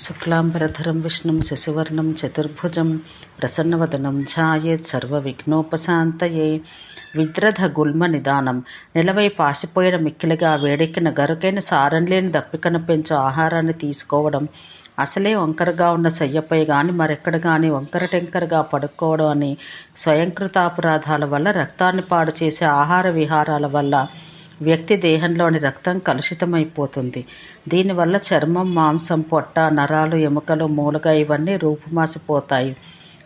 శుక్లాంబరధరం విష్ణుం శశివర్ణం చతుర్భుజం ప్రసన్నవదనం ధ్యాయేత్ సర్వవిఘ్నోపశాంతయే. విద్రధ గుల్మ నిదానం. నిలవై పాసిపోయిన మిక్కిలిగా వేడెక్కిన గరుకైన సారంలేని దప్పికను పెంచు ఆహారాన్ని తీసుకోవడం, అసలే వంకరగా ఉన్న శయ్యపై గాని మరెక్కడ గాని వంకర టెంకరగా పడుకోవడం అని స్వయంకృతాపరాధాల వల్ల, రక్తాన్ని పాడు చేసే ఆహార విహారాల వల్ల వ్యక్తి దేహంలోని రక్తం కలుషితమైపోతుంది. దీనివల్ల చర్మం, మాంసం, పొట్ట, నరాలు, ఎముకలు, మూలగా ఇవన్నీ రూపుమాసిపోతాయి.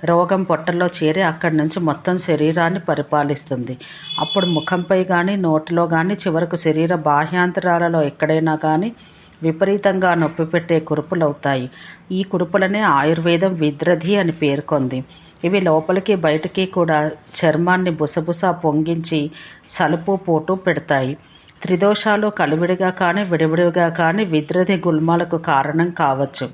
రోగం పొట్టలో చేరి అక్కడి నుంచి మొత్తం శరీరాన్ని పరిపాలిస్తుంది. అప్పుడు ముఖంపై కానీ, నోటిలో కానీ, చివరకు శరీర బాహ్యాంతరాలలో ఎక్కడైనా కానీ విపరీతంగా నొప్పి పెట్టే కురుపులవుతాయి. ఈ కురుపులనే ఆయుర్వేదం విద్రధి అని పేర్కొంది. ఇవి లోపలికి బయటికి కూడా చర్మాన్ని బుసబుస పొంగించి సలుపు పోటు పెడతాయి. త్రిదోషాలు కలివిడిగా కానీ విడివిడిగా కానీ విద్రధి గుల్మాలకు కారణం కావచ్చు.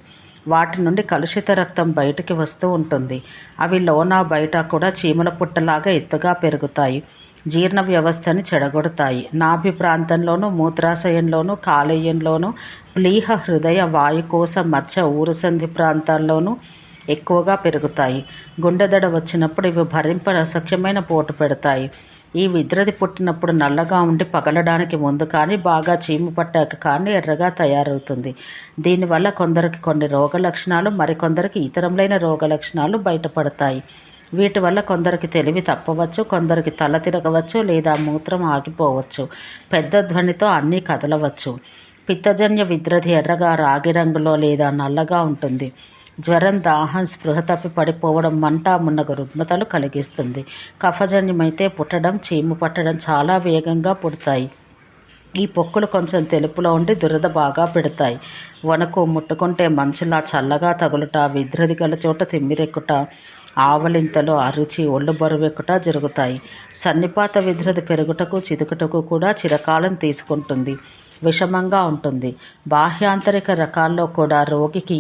వాటి నుండి కలుషిత రక్తం బయటికి వస్తూ ఉంటుంది. అవి లోన బయట కూడా చీమల పుట్టలాగా ఎత్తుగా పెరుగుతాయి. జీర్ణ వ్యవస్థని చెడగొడతాయి. నాభి ప్రాంతంలోనూ, మూత్రాశయంలోనూ, కాలేయంలోనూ, ప్లీహ, హృదయ, వాయుకోశ, మధ్య ఊరుసంధి ప్రాంతాల్లోనూ ఎక్కువగా పెరుగుతాయి. గుండెదడ వచ్చినప్పుడు ఇవి భరింపనసఖ్యమైన పోటు పెడతాయి. ఈ విద్రది పుట్టినప్పుడు నల్లగా ఉండి పగలడానికి ముందు కానీ, బాగా చీము పట్టాక కానీ ఎర్రగా తయారవుతుంది. దీనివల్ల కొందరికి కొన్ని రోగ లక్షణాలు, మరికొందరికి ఇతరములైన రోగ లక్షణాలు బయటపడతాయి. వీటి వల్ల కొందరికి తెలివి తప్పవచ్చు, కొందరికి తల తిరగవచ్చు, లేదా మూత్రం ఆగిపోవచ్చు. పెద్ద ధ్వనితో అన్నీ కదలవచ్చు. పిత్తజన్య విద్రది ఎర్రగా రాగి రంగులో లేదా నల్లగా ఉంటుంది. జ్వరం, దాహం, స్పృహ తప్పి పడిపోవడం, మంట, మున్నగు రుగ్మతలు కలిగిస్తుంది. కఫజన్యమైతే పుట్టడం, చీము పట్టడం చాలా వేగంగా పుడతాయి. ఈ పొక్కులు కొంచెం తెలుపులో ఉండి దురద బాగా పెడతాయి. వణుకు, ముట్టుకుంటే మంచులా చల్లగా తగులుట, విద్రది గల చోట తిమ్మిరెక్కుట, ఆవలింతలు, అరుచి, ఒళ్ళు బరువెక్కుట జరుగుతాయి. సన్నిపాత విద్రది పెరుగుటకు, చిదుకుటకు కూడా చిరకాలం తీసుకుంటుంది. విషమంగా ఉంటుంది. బాహ్యాంతరిక రకాల్లో కూడా రోగికి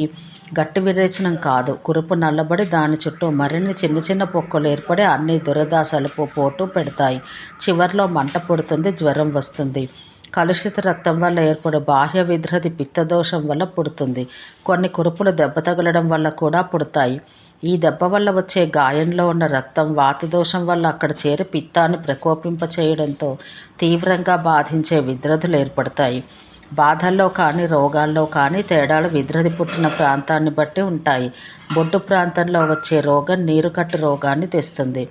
గట్టి విరేచనం కాదు, కురుపు నల్లబడి దాని చుట్టూ మరిన్ని చిన్న చిన్న పొక్కులు ఏర్పడి అన్ని దురద, సలుపు, పోటు పెడతాయి. చివర్లో మంట పుడుతుంది, జ్వరం వస్తుంది. కలుషిత రక్తం వల్ల ఏర్పడే బాహ్య విద్రది పిత్తదోషం వల్ల పుడుతుంది. కొన్ని కురుపులు దెబ్బ తగలడం వల్ల కూడా పుడతాయి. ఈ దెబ్బ వల్ల వచ్చే గాయంలో ఉన్న రక్తం వాతదోషం వల్ల అక్కడ చేరి పిత్తాన్ని ప్రకోపింప చేయడంతో తీవ్రంగా బాధించే విద్రదులు ఏర్పడతాయి. బాధల్లో కానీ, రోగాల్లో కానీ తేడాలు విద్రది పుట్టిన ప్రాంతాన్ని బట్టి ఉంటాయి. బొడ్డు ప్రాంతంలో వచ్చే రోగం నీరుకట్టు రోగాన్ని తెస్తుంది.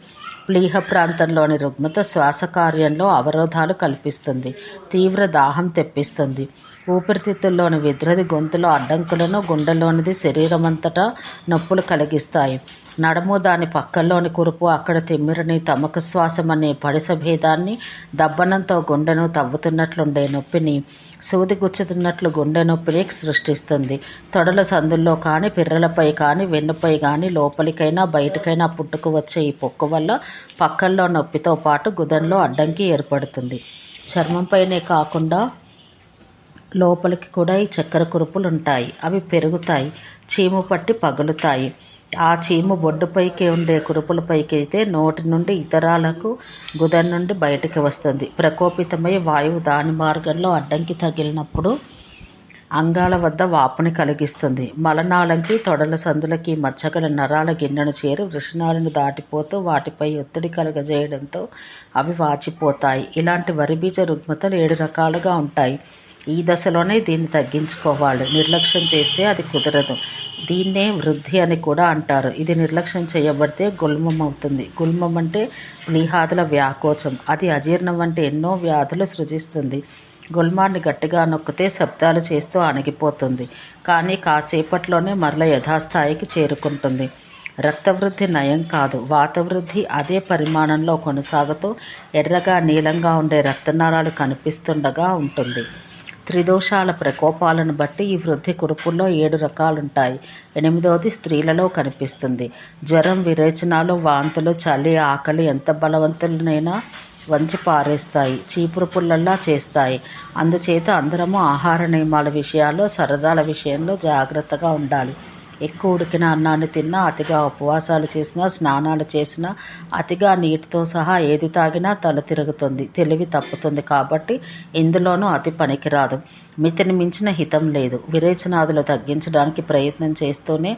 ప్లీహ ప్రాంతంలోని రుగ్మత శ్వాసకార్యంలో అవరోధాలు కల్పిస్తుంది. తీవ్ర దాహం తెప్పిస్తుంది. ఊపిరితిత్తుల్లోని విద్రది గొంతులో అడ్డంకులను, గుండెలోనిది శరీరమంతటా నొప్పులు కలిగిస్తాయి. నడుము, దాని పక్కల్లోని కురుపు, అక్కడ తిమ్మిరిని, తమక శ్వాసం అనే పడిస భేదాన్ని, దబ్బనంతో గుండెను తవ్వుతున్నట్లుండే నొప్పిని, సూది గుచ్చుతున్నట్లు గుండె నొప్పిని సృష్టిస్తుంది. తొడల సందుల్లో కానీ, పిర్రలపై కానీ, వెన్నుపై కానీ లోపలికైనా బయటకైనా పుట్టుకు వచ్చే ఈ పొక్కు వల్ల పక్కల్లో నొప్పితో పాటు గుదంలో అడ్డంకి ఏర్పడుతుంది. చర్మంపైనే కాకుండా లోపలికి కూడా ఈ చక్కెర కురుపులు ఉంటాయి. అవి పెరుగుతాయి, చీము పట్టి పగులుతాయి. ఆ చీము బొడ్డుపైకి ఉండే కురుపులపైకి అయితే నోటి నుండి ఇతరాలకు గుదం నుండి బయటికి వస్తుంది. ప్రకోపితమై వాయువు దాని మార్గంలో అడ్డంకి తగిలినప్పుడు అంగాల వద్ద వాపుని కలిగిస్తుంది. మలనాళంకి, తొడల సందులకి మధ్యగల నరాల గిన్నెను చేరి వృషణాలను దాటిపోతూ వాటిపై ఒత్తిడి కలగజేయడంతో అవి వాచిపోతాయి. ఇలాంటి వరిబీజ రుగ్మతలు 7 రకాలుగా ఉంటాయి. ఈ దశలోనే దీన్ని తగ్గించుకోవాలి. నిర్లక్ష్యం చేస్తే అది కుదరదు. దీన్నే వృద్ధి అని కూడా అంటారు. ఇది నిర్లక్ష్యం చేయబడితే గుల్మం అవుతుంది. గుల్మం అంటే ప్లీహాదుల వ్యాకోచం. అది అజీర్ణం వంటి ఎన్నో వ్యాధులు సృజిస్తుంది. గుల్మాన్ని గట్టిగా నొక్కితే శబ్దాలు చేస్తూ అణిగిపోతుంది. కానీ కాసేపట్లోనే మరల యథాస్థాయికి చేరుకుంటుంది. రక్తవృద్ధి నయం కాదు, వాతవృద్ధి అదే పరిమాణంలో కొనసాగుతూ ఎర్రగా, నీలంగా ఉండే రక్తనాళాలు కనిపిస్తుండగా ఉంటుంది. త్రిదోషాల ప్రకోపాలను బట్టి ఈ వృద్ధి కురుపుల్లో 7 రకాలుంటాయి. 8వది స్త్రీలలో కనిపిస్తుంది. జ్వరం, విరేచనాలు, వాంతులు, చలి, ఆకలి ఎంత బలవంతులనైనా వంచి పారేస్తాయి. చీపురు పుల్లల్లా చేస్తాయి. అందుచేత అందరము ఆహార నియమాల విషయాల్లో, సరదాల విషయంలో జాగ్రత్తగా ఉండాలి. ఎక్కువ ఉడికిన అన్నాన్ని తిన్నా, అతిగా ఉపవాసాలు చేసినా, స్నానాలు చేసినా, అతిగా నీటితో సహా ఏది తాగినా తల తిరుగుతుంది, తెలివి తప్పుతుంది. కాబట్టి ఇందులోనూ అతి పనికిరాదు. మితిని మించిన హితం లేదు. విరేచనాదులు తగ్గించడానికి ప్రయత్నం చేస్తూనే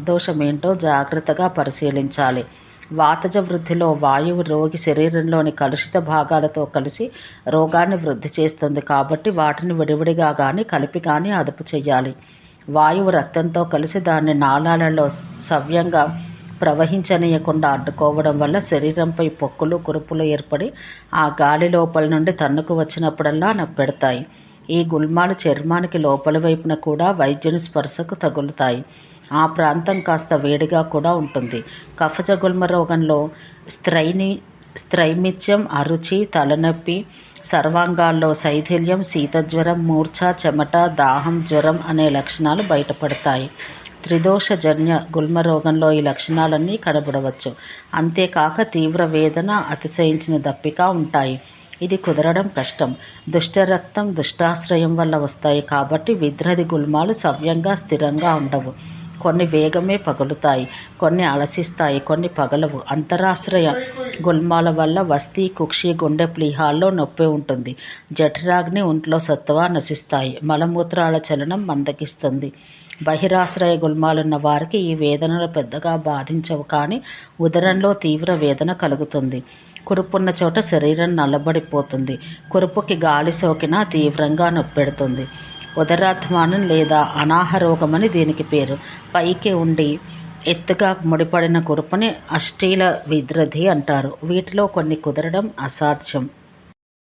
దోషమేంటో జాగ్రత్తగా పరిశీలించాలి. వాతజ వృద్ధిలో వాయువు రోగి శరీరంలోని కలుషిత భాగాలతో కలిసి రోగాన్ని వృద్ధి చేస్తుంది. కాబట్టి వాటిని విడివిడిగా కానీ కలిపి కానీ అదుపు చేయాలి. వాయువు రక్తంతో కలిసి దాన్ని నాళాలలో సవ్యంగా ప్రవహించనీయకుండా అడ్డుకోవడం వల్ల శరీరంపై పొక్కులు, కురుపులు ఏర్పడి ఆ గాలి లోపల నుండి తన్నుకు వచ్చినప్పుడల్లా నొప్పెడతాయి. ఈ గుల్మాలు చర్మానికి లోపలి వైపున కూడా వైద్యుని స్పర్శకు తగులుతాయి. ఆ ప్రాంతం కాస్త వేడిగా కూడా ఉంటుంది. కఫజ గుల్మ రోగంలో స్త్రైమిత్యం, అరుచి, తలనొప్పి, సర్వాంగాల్లో శైథిల్యం, శీతజ్వరం, మూర్ఛ, చెమట, దాహం, జ్వరం అనే లక్షణాలు బయటపడతాయి. త్రిదోషజన్య గుల్మ రోగంలో ఈ లక్షణాలన్నీ కనబడవచ్చు. అంతేకాక తీవ్ర వేదన, అతిశయించిన దప్పిక ఉంటాయి. ఇది కుదరడం కష్టం. దుష్టరక్తం, దుష్టాశ్రయం వల్ల వస్తాయి. కాబట్టి విద్రధి గుల్మాలు సవ్యంగా స్థిరంగా ఉండవు. కొన్ని వేగమే పగులుతాయి, కొన్ని అలసిస్తాయి, కొన్ని పగలవు. అంతరాశ్రయ గుల్మాల వల్ల వస్తీ, కుక్షి, గుండె ప్లీహాల్లో నొప్పి ఉంటుంది. జఠరాగ్ని, ఒంట్లో సత్తువ నశిస్తాయి. మలమూత్రాల చలనం మందగిస్తుంది. బహిరాశ్రయ గుల్మాలున్న వారికి ఈ వేదనలు పెద్దగా బాధించవు, కానీ ఉదరంలో తీవ్ర వేదన కలుగుతుంది. కురుపున్న చోట శరీరం నల్లబడిపోతుంది. కురుపుకి గాలి సోకినా తీవ్రంగా నొప్పెడుతుంది. ఉదరాధ్మానం లేదా అనాహరోగమని దీనికి పేరు. పైకి ఉండి ఎత్తుగా ముడిపడిన కురుపుని అష్టీల విద్రధి అంటారు. వీటిలో కొన్ని కుదరడం అసాధ్యం.